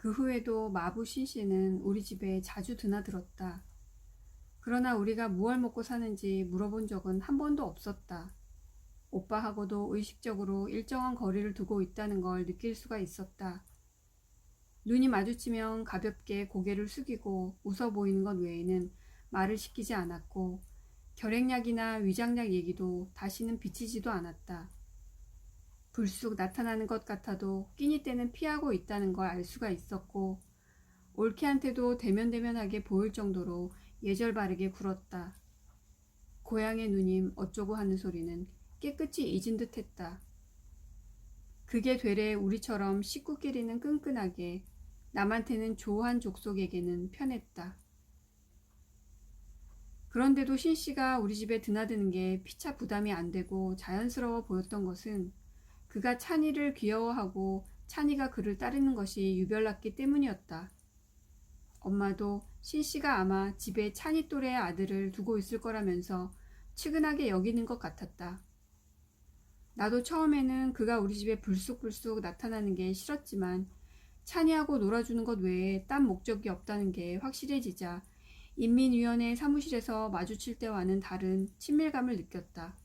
그 후에도 마부 신씨는 우리 집에 자주 드나들었다. 그러나 우리가 무얼 먹고 사는지 물어본 적은 한 번도 없었다. 오빠하고도 의식적으로 일정한 거리를 두고 있다는 걸 느낄 수가 있었다. 눈이 마주치면 가볍게 고개를 숙이고 웃어 보이는 것 외에는 말을 시키지 않았고 결핵약이나 위장약 얘기도 다시는 비치지도 않았다. 불쑥 나타나는 것 같아도 끼니 때는 피하고 있다는 걸 알 수가 있었고 올케한테도 대면대면하게 보일 정도로 예절 바르게 굴었다. 고향의 누님 어쩌고 하는 소리는 깨끗이 잊은 듯 했다. 그게 되레 우리처럼 식구끼리는 끈끈하게 남한테는 조한 족속에게는 편했다. 그런데도 신씨가 우리 집에 드나드는 게 피차 부담이 안 되고 자연스러워 보였던 것은 그가 찬이를 귀여워하고 찬이가 그를 따르는 것이 유별났기 때문이었다. 엄마도 신씨가 아마 집에 찬이 또래의 아들을 두고 있을 거라면서 측은하게 여기는 것 같았다. 나도 처음에는 그가 우리 집에 불쑥불쑥 나타나는 게 싫었지만 찬이하고 놀아주는 것 외에 딴 목적이 없다는 게 확실해지자 인민위원회 사무실에서 마주칠 때와는 다른 친밀감을 느꼈다.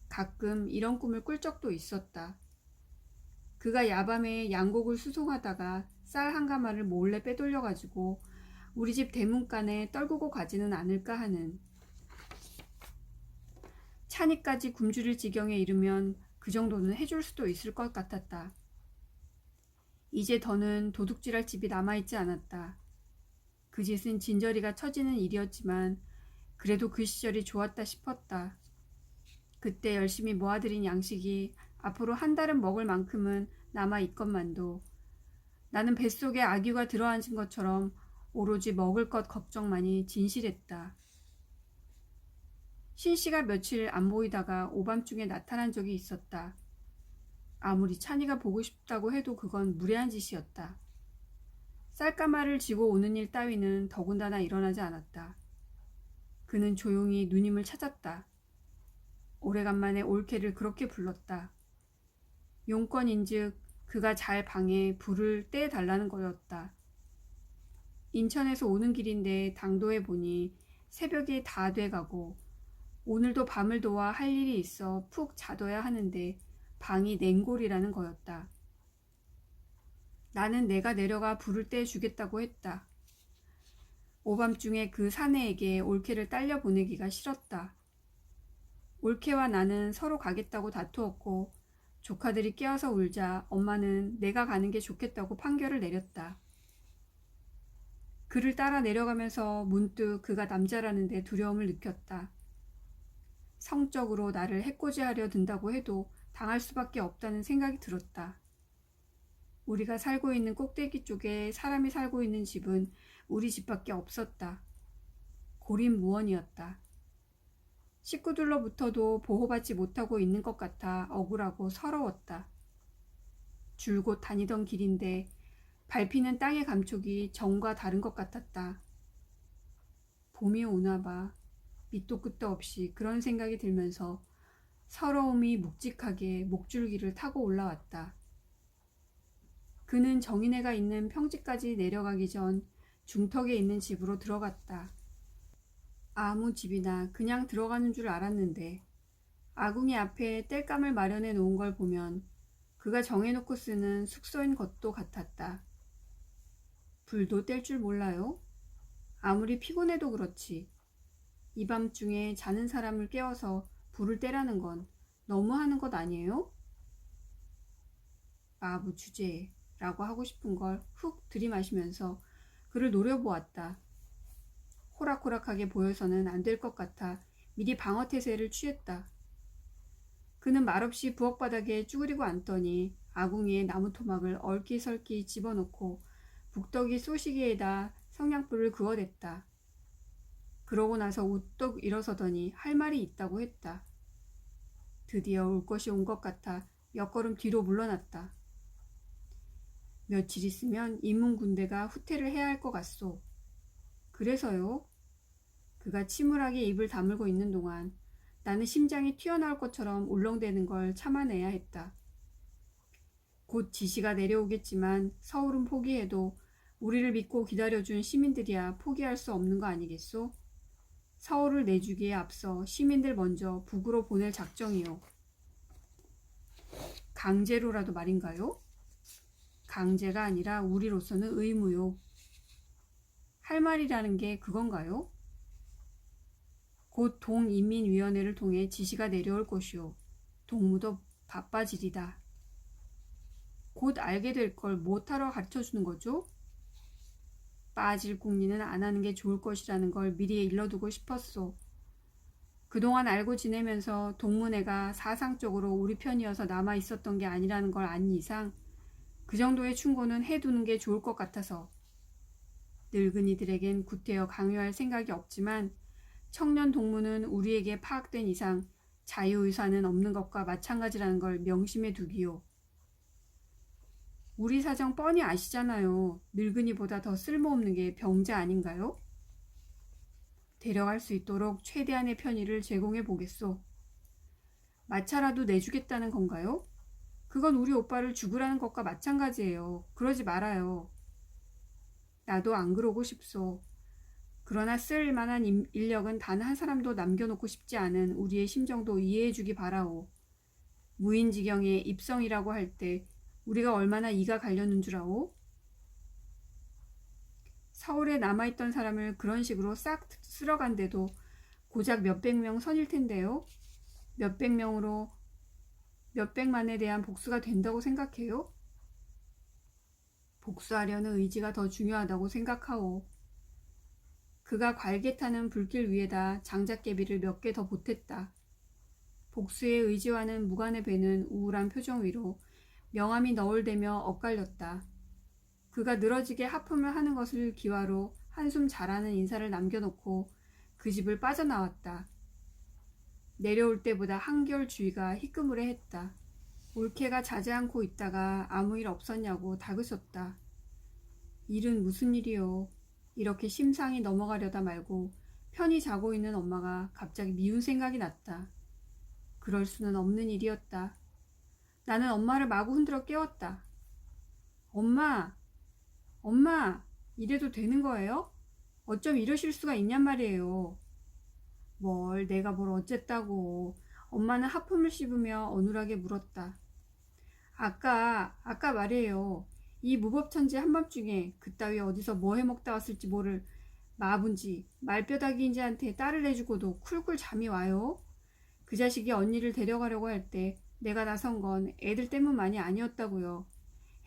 가끔 이런 꿈을 꿀 적도 있었다. 그가 야밤에 양곡을 수송하다가 쌀 한 가마를 몰래 빼돌려가지고 우리 집 대문간에 떨구고 가지는 않을까 하는. 찬이까지 굶주릴 지경에 이르면 그 정도는 해줄 수도 있을 것 같았다. 이제 더는 도둑질할 집이 남아있지 않았다. 그 짓은 진저리가 처지는 일이었지만 그래도 그 시절이 좋았다 싶었다. 그때 열심히 모아들인 양식이 앞으로 한 달은 먹을 만큼은 남아있건만도 나는 뱃속에 아기가 들어앉은 것처럼 오로지 먹을 것 걱정만이 진실했다. 신씨가 며칠 안 보이다가 오밤중에 나타난 적이 있었다. 아무리 찬이가 보고 싶다고 해도 그건 무례한 짓이었다. 쌀가마를 지고 오는 일 따위는 더군다나 일어나지 않았다. 그는 조용히 누님을 찾았다. 오래간만에 올케를 그렇게 불렀다. 용건인즉 그가 잘 방에 불을 떼달라는 거였다. 인천에서 오는 길인데 당도해 보니 새벽이 다 돼가고 오늘도 밤을 도와 할 일이 있어 푹 자둬야 하는데 방이 냉골이라는 거였다. 나는 내가 내려가 불을 떼주겠다고 했다. 오밤중에 그 사내에게 올케를 딸려 보내기가 싫었다. 올케와 나는 서로 가겠다고 다투었고 조카들이 깨어서 울자 엄마는 내가 가는 게 좋겠다고 판결을 내렸다. 그를 따라 내려가면서 문득 그가 남자라는 데 두려움을 느꼈다. 성적으로 나를 해코지하려 든다고 해도 당할 수밖에 없다는 생각이 들었다. 우리가 살고 있는 꼭대기 쪽에 사람이 살고 있는 집은 우리 집밖에 없었다. 고립무원이었다. 식구들로부터도 보호받지 못하고 있는 것 같아 억울하고 서러웠다. 줄곧 다니던 길인데 밟히는 땅의 감촉이 정과 다른 것 같았다. 봄이 오나봐. 밑도 끝도 없이 그런 생각이 들면서 서러움이 묵직하게 목줄기를 타고 올라왔다. 그는 정인애가 있는 평지까지 내려가기 전 중턱에 있는 집으로 들어갔다. 아무 집이나 그냥 들어가는 줄 알았는데 아궁이 앞에 땔감을 마련해 놓은 걸 보면 그가 정해놓고 쓰는 숙소인 것도 같았다. 불도 뗄 줄 몰라요? 아무리 피곤해도 그렇지. 이 밤중에 자는 사람을 깨워서 불을 떼라는 건 너무하는 것 아니에요? 마부 주제라고 하고 싶은 걸 훅 들이마시면서 그를 노려보았다. 호락호락하게 보여서는 안 될 것 같아 미리 방어태세를 취했다. 그는 말없이 부엌바닥에 쭈그리고 앉더니 아궁이에 나무토막을 얼기설기 집어넣고 북덕이 쏘시개에다 성냥불을 그어댔다. 그러고 나서 우뚝 일어서더니 할 말이 있다고 했다. 드디어 올 것이 온 것 같아 몇 걸음 뒤로 물러났다. 며칠 있으면 인문군대가 후퇴를 해야 할 것 같소. 그래서요? 그가 침울하게 입을 다물고 있는 동안 나는 심장이 튀어나올 것처럼 울렁대는 걸 참아내야 했다. 곧 지시가 내려오겠지만 서울은 포기해도 우리를 믿고 기다려준 시민들이야 포기할 수 없는 거 아니겠소? 서울을 내주기에 앞서 시민들 먼저 북으로 보낼 작정이요. 강제로라도 말인가요? 강제가 아니라 우리로서는 의무요. 할 말이라는 게 그건가요? 곧 동인민위원회를 통해 지시가 내려올 것이요. 동무도 바빠지리다. 곧 알게 될 걸 못하러 가르쳐주는 거죠? 빠질 궁리는 안 하는 게 좋을 것이라는 걸 미리 일러두고 싶었소. 그동안 알고 지내면서 동문회가 사상적으로 우리 편이어서 남아 있었던 게 아니라는 걸 안 이상 그 정도의 충고는 해두는 게 좋을 것 같아서. 늙은이들에겐 구태여 강요할 생각이 없지만 청년 동무는 우리에게 파악된 이상 자유의사는 없는 것과 마찬가지라는 걸 명심해 두기요. 우리 사정 뻔히 아시잖아요. 늙은이보다 더 쓸모없는 게 병자 아닌가요? 데려갈 수 있도록 최대한의 편의를 제공해 보겠소. 마차라도 내주겠다는 건가요? 그건 우리 오빠를 죽으라는 것과 마찬가지예요. 그러지 말아요. 나도 안 그러고 싶소. 그러나 쓸 만한 인력은 단 한 사람도 남겨놓고 싶지 않은 우리의 심정도 이해해주기 바라오. 무인지경의 입성이라고 할 때 우리가 얼마나 이가 갈렸는 줄 아오? 서울에 남아있던 사람을 그런 식으로 싹 쓸어간데도 고작 몇백 명 선일 텐데요. 몇백 명으로 몇백만에 대한 복수가 된다고 생각해요? 복수하려는 의지가 더 중요하다고 생각하오. 그가 괄개타는 불길 위에다 장작개비를 몇 개 더 보탰다. 복수의 의지와는 무관해 배는 우울한 표정 위로 명암이 너울대며 엇갈렸다. 그가 늘어지게 하품을 하는 것을 기화로 한숨 잘하는 인사를 남겨놓고 그 집을 빠져나왔다. 내려올 때보다 한결 주위가 희끄무레했다. 올케가 자지 않고 있다가 아무 일 없었냐고 다그쳤다. 일은 무슨 일이요? 이렇게 심상이 넘어가려다 말고 편히 자고 있는 엄마가 갑자기 미운 생각이 났다. 그럴 수는 없는 일이었다. 나는 엄마를 마구 흔들어 깨웠다. 엄마! 엄마! 이래도 되는 거예요? 어쩜 이러실 수가 있냔 말이에요. 내가 뭘 어쨌다고. 엄마는 하품을 씹으며 어눌하게 물었다. 아까 말이에요. 이 무법천지 한밤중에 그따위 어디서 뭐 해먹다 왔을지 모를 마분지 말뼈다귀인지한테 딸을 내주고도 쿨쿨 잠이 와요. 그 자식이 언니를 데려가려고 할 때 내가 나선 건 애들 때문만이 아니었다고요.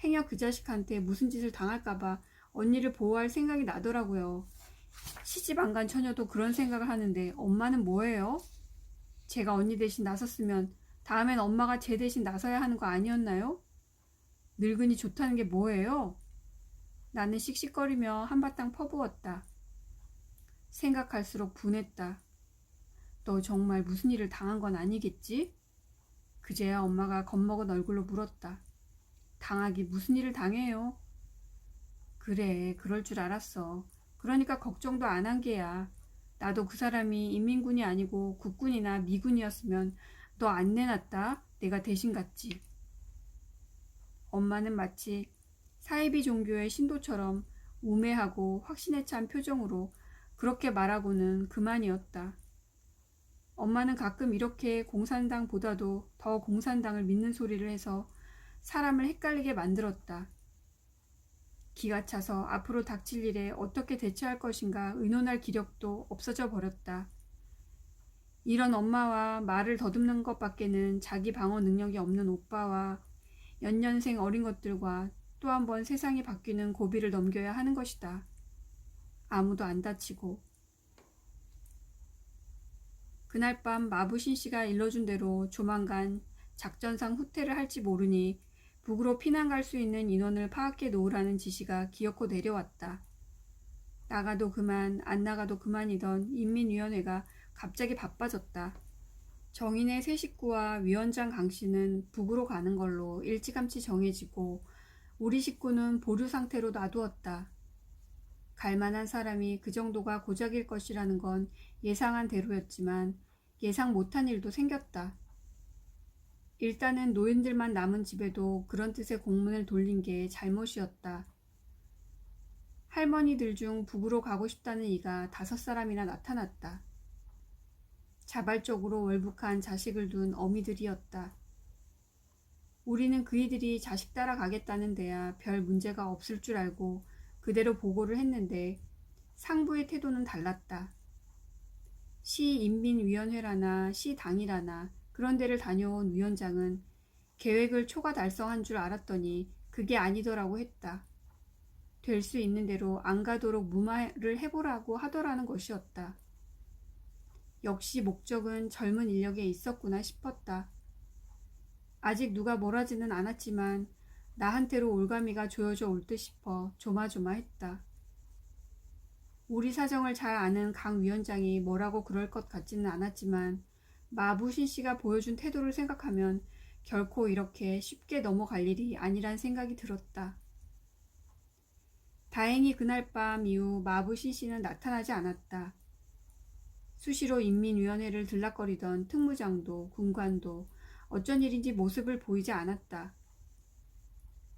행여 그 자식한테 무슨 짓을 당할까봐 언니를 보호할 생각이 나더라고요. 시집 안 간 처녀도 그런 생각을 하는데 엄마는 뭐예요? 제가 언니 대신 나섰으면 다음엔 엄마가 제 대신 나서야 하는 거 아니었나요? 늙은이 좋다는 게 뭐예요? 나는 씩씩거리며 한바탕 퍼부었다. 생각할수록 분했다. 너 정말 무슨 일을 당한 건 아니겠지? 그제야 엄마가 겁먹은 얼굴로 물었다. 당하기 무슨 일을 당해요? 그래, 그럴 줄 알았어. 그러니까 걱정도 안 한 게야. 나도 그 사람이 인민군이 아니고 국군이나 미군이었으면 너 안 내놨다. 내가 대신 갔지. 엄마는 마치 사이비 종교의 신도처럼 우매하고 확신에 찬 표정으로 그렇게 말하고는 그만이었다. 엄마는 가끔 이렇게 공산당보다도 더 공산당을 믿는 소리를 해서 사람을 헷갈리게 만들었다. 기가 차서 앞으로 닥칠 일에 어떻게 대처할 것인가 의논할 기력도 없어져 버렸다. 이런 엄마와 말을 더듬는 것밖에는 자기 방어 능력이 없는 오빠와 연년생 어린 것들과 또 한 번 세상이 바뀌는 고비를 넘겨야 하는 것이다. 아무도 안 다치고. 그날 밤 마부신 씨가 일러준 대로 조만간 작전상 후퇴를 할지 모르니 북으로 피난 갈 수 있는 인원을 파악해 놓으라는 지시가 기어코 내려왔다. 나가도 그만 안 나가도 그만이던 인민위원회가 갑자기 바빠졌다. 정인의 세 식구와 위원장 강 씨는 북으로 가는 걸로 일찌감치 정해지고 우리 식구는 보류 상태로 놔두었다. 갈 만한 사람이 그 정도가 고작일 것이라는 건 예상한 대로였지만 예상 못한 일도 생겼다. 일단은 노인들만 남은 집에도 그런 뜻의 공문을 돌린 게 잘못이었다. 할머니들 중 북으로 가고 싶다는 이가 5사람이나 나타났다. 자발적으로 월북한 자식을 둔 어미들이었다. 우리는 그이들이 자식 따라 가겠다는 데야 별 문제가 없을 줄 알고 그대로 보고를 했는데 상부의 태도는 달랐다. 시인민위원회라나 시당이라나 그런 데를 다녀온 위원장은 계획을 초과 달성한 줄 알았더니 그게 아니더라고 했다. 될 수 있는 대로 안 가도록 무마를 해보라고 하더라는 것이었다. 역시 목적은 젊은 인력에 있었구나 싶었다. 아직 누가 뭘하지는 않았지만 나한테로 올가미가 조여져 올 듯 싶어 조마조마했다. 우리 사정을 잘 아는 강 위원장이 뭐라고 그럴 것 같지는 않았지만 마부신 씨가 보여준 태도를 생각하면 결코 이렇게 쉽게 넘어갈 일이 아니란 생각이 들었다. 다행히 그날 밤 이후 마부신 씨는 나타나지 않았다. 수시로 인민위원회를 들락거리던 특무장도 군관도 어쩐 일인지 모습을 보이지 않았다.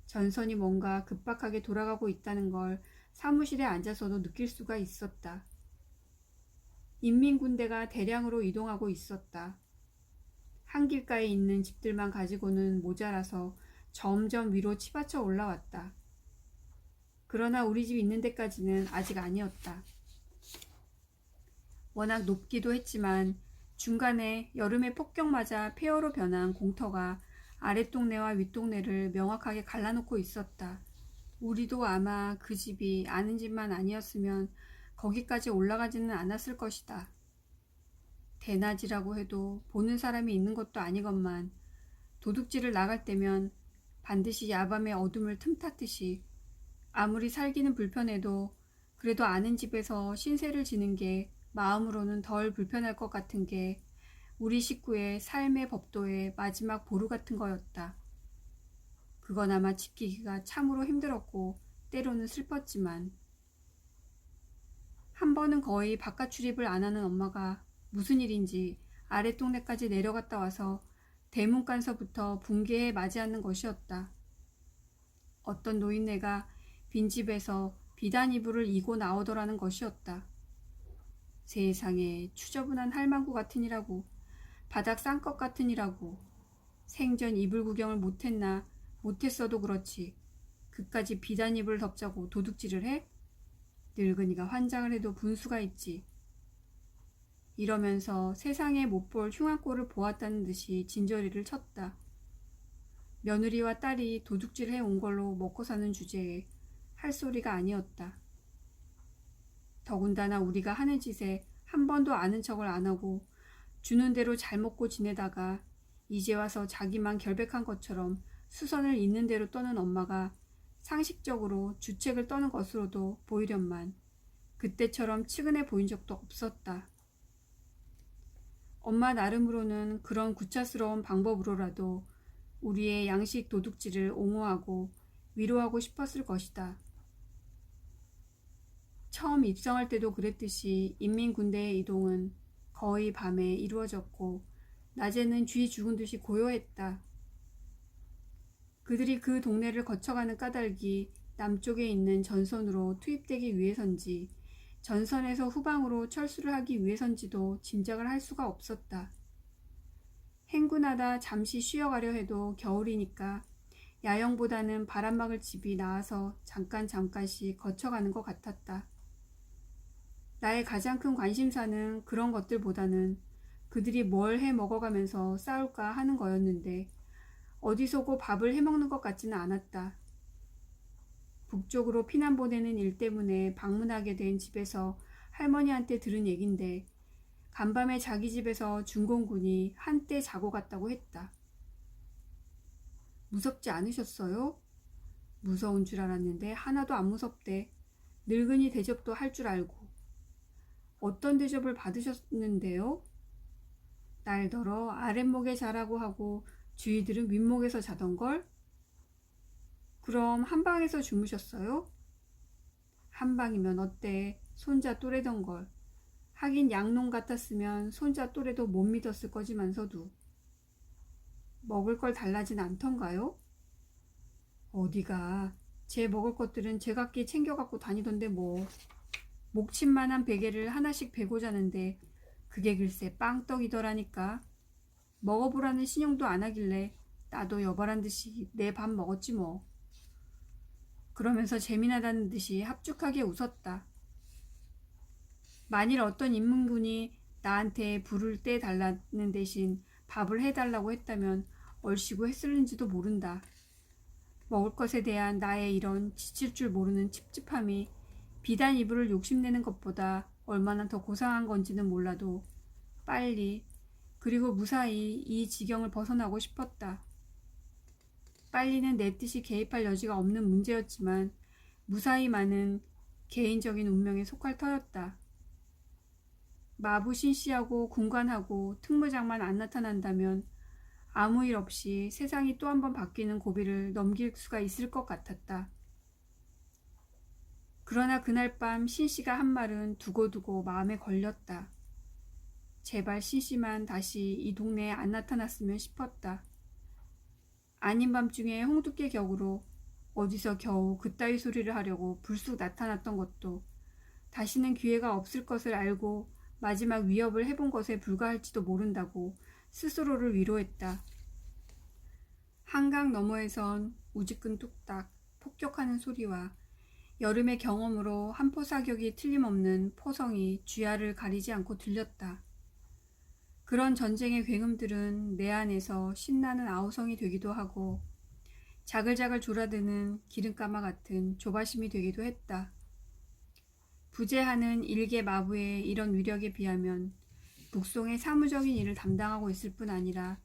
전선이 뭔가 급박하게 돌아가고 있다는 걸 사무실에 앉아서도 느낄 수가 있었다. 인민군대가 대량으로 이동하고 있었다. 한길가에 있는 집들만 가지고는 모자라서 점점 위로 치받쳐 올라왔다. 그러나 우리 집 있는 데까지는 아직 아니었다. 워낙 높기도 했지만 중간에 여름에 폭격 맞아 폐허로 변한 공터가 아랫동네와 윗동네를 명확하게 갈라놓고 있었다. 우리도 아마 그 집이 아는 집만 아니었으면 거기까지 올라가지는 않았을 것이다. 대낮이라고 해도 보는 사람이 있는 것도 아니건만 도둑질을 나갈 때면 반드시 야밤의 어둠을 틈탔듯이 아무리 살기는 불편해도 그래도 아는 집에서 신세를 지는 게 마음으로는 덜 불편할 것 같은 게 우리 식구의 삶의 법도의 마지막 보루 같은 거였다. 그건 아마 지키기가 참으로 힘들었고 때로는 슬펐지만 한 번은 거의 바깥 출입을 안 하는 엄마가 무슨 일인지 아랫동네까지 내려갔다 와서 대문간서부터 붕괴해 맞이하는 것이었다. 어떤 노인네가 빈집에서 비단 이불을 이고 나오더라는 것이었다. 세상에 추저분한 할망구 같으니라고, 바닥 싼것 같으니라고, 생전 이불 구경을 못했나 못했어도 그렇지 그까지 비단 이불을 덮자고 도둑질을 해? 늙은이가 환장을 해도 분수가 있지. 이러면서 세상에 못 볼 흉한 꼴을 보았다는 듯이 진저리를 쳤다. 며느리와 딸이 도둑질 해온 걸로 먹고 사는 주제에 할 소리가 아니었다. 더군다나 우리가 하는 짓에 한 번도 아는 척을 안 하고 주는 대로 잘 먹고 지내다가 이제 와서 자기만 결백한 것처럼 수선을 있는 대로 떠는 엄마가 상식적으로 주책을 떠는 것으로도 보이련만 그때처럼 측은해 보인 적도 없었다. 엄마 나름으로는 그런 구차스러운 방법으로라도 우리의 양식 도둑질을 옹호하고 위로하고 싶었을 것이다. 처음 입성할 때도 그랬듯이 인민군대의 이동은 거의 밤에 이루어졌고 낮에는 쥐 죽은 듯이 고요했다. 그들이 그 동네를 거쳐가는 까닭이 남쪽에 있는 전선으로 투입되기 위해선지 전선에서 후방으로 철수를 하기 위해선지도 짐작을 할 수가 없었다. 행군하다 잠시 쉬어가려 해도 겨울이니까 야영보다는 바람막을 집이 나아서 잠깐씩 거쳐가는 것 같았다. 나의 가장 큰 관심사는 그런 것들보다는 그들이 뭘 해 먹어가면서 싸울까 하는 거였는데 어디서고 밥을 해먹는 것 같지는 않았다. 북쪽으로 피난 보내는 일 때문에 방문하게 된 집에서 할머니한테 들은 얘긴데 간밤에 자기 집에서 중공군이 한때 자고 갔다고 했다. 무섭지 않으셨어요? 무서운 줄 알았는데 하나도 안 무섭대. 늙은이 대접도 할 줄 알고. 어떤 대접을 받으셨는데요? 날더러 아랫목에 자라고 하고 주위들은 윗목에서 자던걸? 그럼 한방에서 주무셨어요? 한방이면 어때? 손자 또래던걸. 하긴 양놈 같았으면 손자 또래도 못 믿었을 거지만서도. 먹을 걸 달라진 않던가요? 어디가. 제 먹을 것들은 제각기 챙겨갖고 다니던데 뭐. 목침만한 베개를 하나씩 베고 자는데 그게 글쎄 빵떡이더라니까. 먹어보라는 신용도 안 하길래 나도 여발한 듯이 내 밥 먹었지 뭐. 그러면서 재미나다는 듯이 합죽하게 웃었다. 만일 어떤 인문군이 나한테 불을 떼달라는 대신 밥을 해달라고 했다면 얼씨구 했을는지도 모른다. 먹을 것에 대한 나의 이런 지칠 줄 모르는 찝찝함이 비단 이불을 욕심내는 것보다 얼마나 더 고상한 건지는 몰라도 빨리 그리고 무사히 이 지경을 벗어나고 싶었다. 빨리는 내 뜻이 개입할 여지가 없는 문제였지만 무사히 많은 개인적인 운명에 속할 터였다. 마부 신씨하고 군관하고 특무장만 안 나타난다면 아무 일 없이 세상이 또 한 번 바뀌는 고비를 넘길 수가 있을 것 같았다. 그러나 그날 밤 신씨가 한 말은 두고두고 마음에 걸렸다. 제발 신씨만 다시 이 동네에 안 나타났으면 싶었다. 아닌 밤중에 홍두깨 격으로 어디서 겨우 그따위 소리를 하려고 불쑥 나타났던 것도 다시는 기회가 없을 것을 알고 마지막 위협을 해본 것에 불과할지도 모른다고 스스로를 위로했다. 한강 너머에선 우지끈 뚝딱 폭격하는 소리와 여름의 경험으로 한포 사격이 틀림없는 포성이 주야를 가리지 않고 들렸다. 그런 전쟁의 굉음들은 내 안에서 신나는 아우성이 되기도 하고 자글자글 졸아드는 기름가마 같은 조바심이 되기도 했다. 부재하는 일개 마부의 이런 위력에 비하면 북송의 사무적인 일을 담당하고 있을 뿐 아니라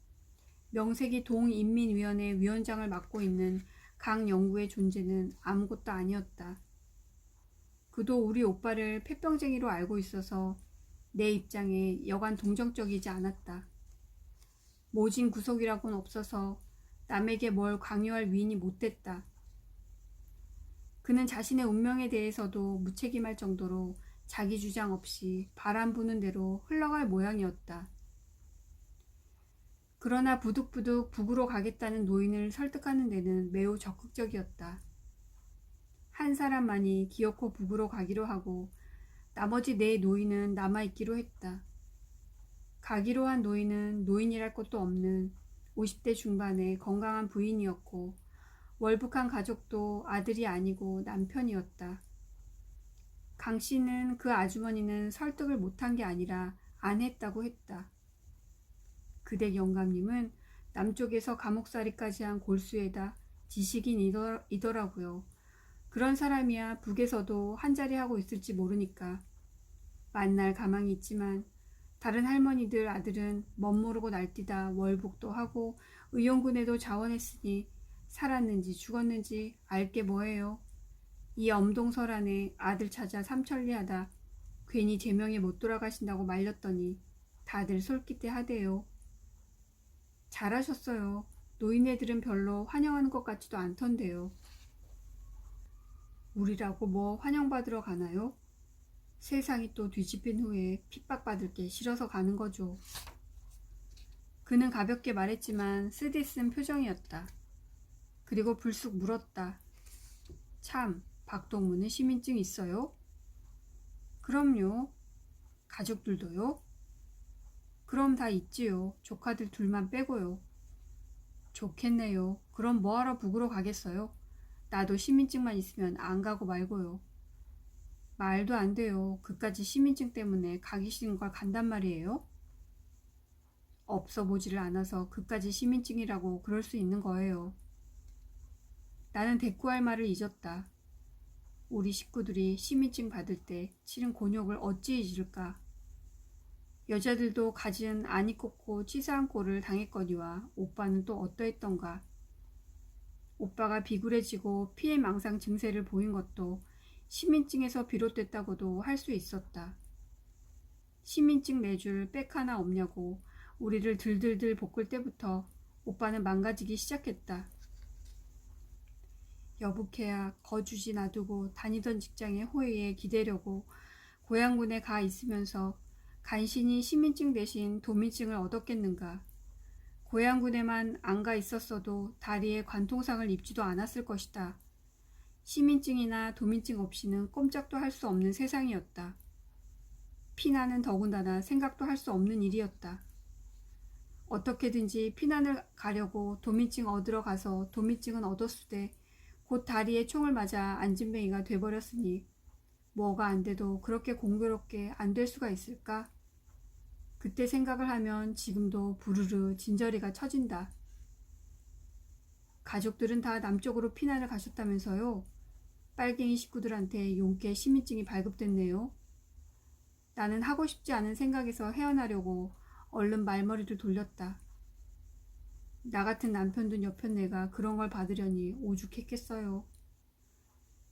명색이 동인민위원회 위원장을 맡고 있는 강영구의 존재는 아무것도 아니었다. 그도 우리 오빠를 폐병쟁이로 알고 있어서 내 입장에 여간 동정적이지 않았다. 모진 구속이라고는 없어서 남에게 뭘 강요할 위인이 못됐다. 그는 자신의 운명에 대해서도 무책임할 정도로 자기 주장 없이 바람 부는 대로 흘러갈 모양이었다. 그러나 부득부득 북으로 가겠다는 노인을 설득하는 데는 매우 적극적이었다. 한 사람만이 기어코 북으로 가기로 하고 나머지 네 노인은 남아있기로 했다. 가기로 한 노인은 노인이랄 것도 없는 50대 중반의 건강한 부인이었고 월북한 가족도 아들이 아니고 남편이었다. 강 씨는 그 아주머니는 설득을 못한 게 아니라 안 했다고 했다. 그댁 영감님은 남쪽에서 감옥살이까지 한 골수에다 지식인이더라고요. 그런 사람이야 북에서도 한자리 하고 있을지 모르니까. 만날 가망이 있지만 다른 할머니들 아들은 멋모르고 날뛰다 월북도 하고 의용군에도 자원했으니 살았는지 죽었는지 알게 뭐예요. 이 엄동설안에 아들 찾아 삼천리하다 괜히 제명에 못 돌아가신다고 말렸더니 다들 솔깃해 하대요. 잘하셨어요. 노인네들은 별로 환영하는 것 같지도 않던데요. 우리라고 뭐 환영받으러 가나요? 세상이 또 뒤집힌 후에 핍박받을 게 싫어서 가는 거죠. 그는 가볍게 말했지만 쓰디쓴 표정이었다. 그리고 불쑥 물었다. 참, 박동무는 시민증 있어요? 그럼요. 가족들도요? 그럼 다 있지요. 조카들 둘만 빼고요. 좋겠네요. 그럼 뭐하러 북으로 가겠어요? 나도 시민증만 있으면 안 가고 말고요. 말도 안 돼요. 그까지 시민증 때문에 가기 싫은 걸 간단 말이에요? 없어 보지를 않아서 그까지 시민증이라고 그럴 수 있는 거예요. 나는 대꾸할 말을 잊었다. 우리 식구들이 시민증 받을 때 치른 곤욕을 어찌 잊을까? 여자들도 가진 안이 꽂고 치사한 꼴을 당했거니와 오빠는 또 어떠했던가? 오빠가 비굴해지고 피해망상 증세를 보인 것도 시민증에서 비롯됐다고도 할 수 있었다. 시민증 내줄 백 하나 없냐고 우리를 들들들 볶을 때부터 오빠는 망가지기 시작했다. 여북해야 거주지 놔두고 다니던 직장의 호의에 기대려고 고향군에 가 있으면서 간신히 시민증 대신 도민증을 얻었겠는가. 고향군에만 안 가 있었어도 다리에 관통상을 입지도 않았을 것이다. 시민증이나 도민증 없이는 꼼짝도 할 수 없는 세상이었다. 피난은 더군다나 생각도 할 수 없는 일이었다. 어떻게든지 피난을 가려고 도민증 얻으러 가서 도민증은 얻었으되 곧 다리에 총을 맞아 안진뱅이가 돼버렸으니 뭐가 안 돼도 그렇게 공교롭게 안 될 수가 있을까? 그때 생각을 하면 지금도 부르르 진저리가 쳐진다. 가족들은 다 남쪽으로 피난을 가셨다면서요? 빨갱이 식구들한테 용케 시민증이 발급됐네요. 나는 하고 싶지 않은 생각에서 헤어나려고 얼른 말머리를 돌렸다. 나 같은 남편 둔 여편 네가 그런 걸 받으려니 오죽했겠어요.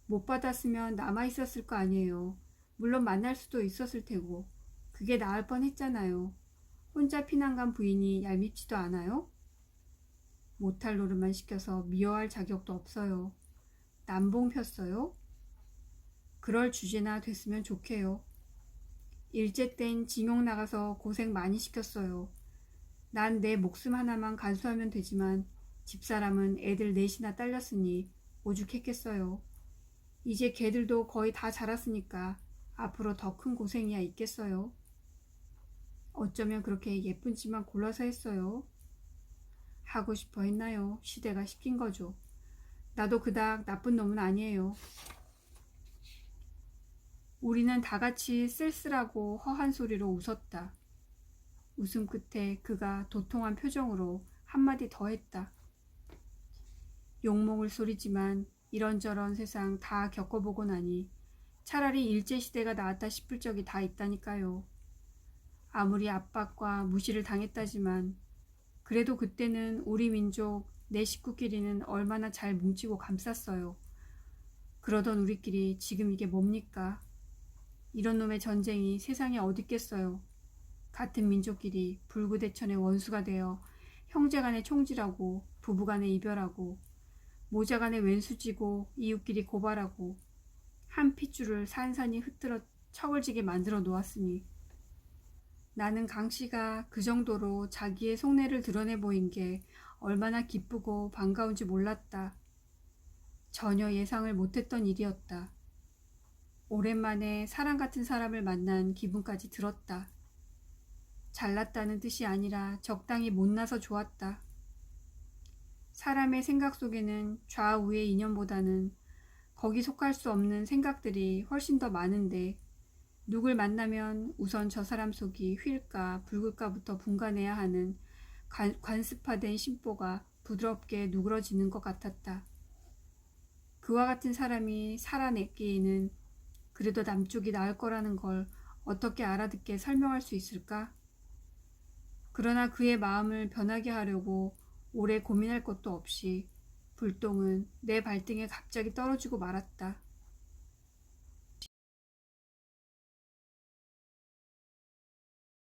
못 받았으면 남아있었을 거 아니에요. 물론 만날 수도 있었을 테고 그게 나을 뻔했잖아요. 혼자 피난 간 부인이 얄밉지도 않아요? 못할 노릇만 시켜서 미워할 자격도 없어요. 남봉 폈어요? 그럴 주제나 됐으면 좋게요. 일제 땐 징용 나가서 고생 많이 시켰어요. 난 내 목숨 하나만 간수하면 되지만 집사람은 애들 넷이나 딸렸으니 오죽했겠어요. 이제 걔들도 거의 다 자랐으니까 앞으로 더 큰 고생이야 있겠어요. 어쩌면 그렇게 예쁜 집만 골라서 했어요. 하고 싶어 했나요? 시대가 시킨 거죠. 나도 그닥 나쁜 놈은 아니에요. 우리는 다 같이 쓸쓸하고 허한 소리로 웃었다. 웃음 끝에 그가 도통한 표정으로 한마디 더 했다. 욕먹을 소리지만 이런저런 세상 다 겪어보고 나니 차라리 일제시대가 나았다 싶을 적이 다 있다니까요. 아무리 압박과 무시를 당했다지만 그래도 그때는 우리 민족 내 식구끼리는 얼마나 잘 뭉치고 감쌌어요. 그러던 우리끼리 지금 이게 뭡니까? 이런 놈의 전쟁이 세상에 어딨겠어요. 같은 민족끼리 불구대천의 원수가 되어 형제간에 총질하고 부부간에 이별하고 모자간에 왼수지고 이웃끼리 고발하고 한 핏줄을 산산이 흩뜨러 척을 지게 만들어 놓았으니 나는 강씨가 그 정도로 자기의 속내를 드러내 보인 게 얼마나 기쁘고 반가운지 몰랐다. 전혀 예상을 못했던 일이었다. 오랜만에 사람 같은 사람을 만난 기분까지 들었다. 잘났다는 뜻이 아니라 적당히 못나서 좋았다. 사람의 생각 속에는 좌우의 인연보다는 거기 속할 수 없는 생각들이 훨씬 더 많은데 누굴 만나면 우선 저 사람 속이 휠까 붉을까부터 분간해야 하는 관습화된 심보가 부드럽게 누그러지는 것 같았다. 그와 같은 사람이 살아냈기에는 그래도 남쪽이 나을 거라는 걸 어떻게 알아듣게 설명할 수 있을까? 그러나 그의 마음을 변하게 하려고 오래 고민할 것도 없이 불똥은 내 발등에 갑자기 떨어지고 말았다.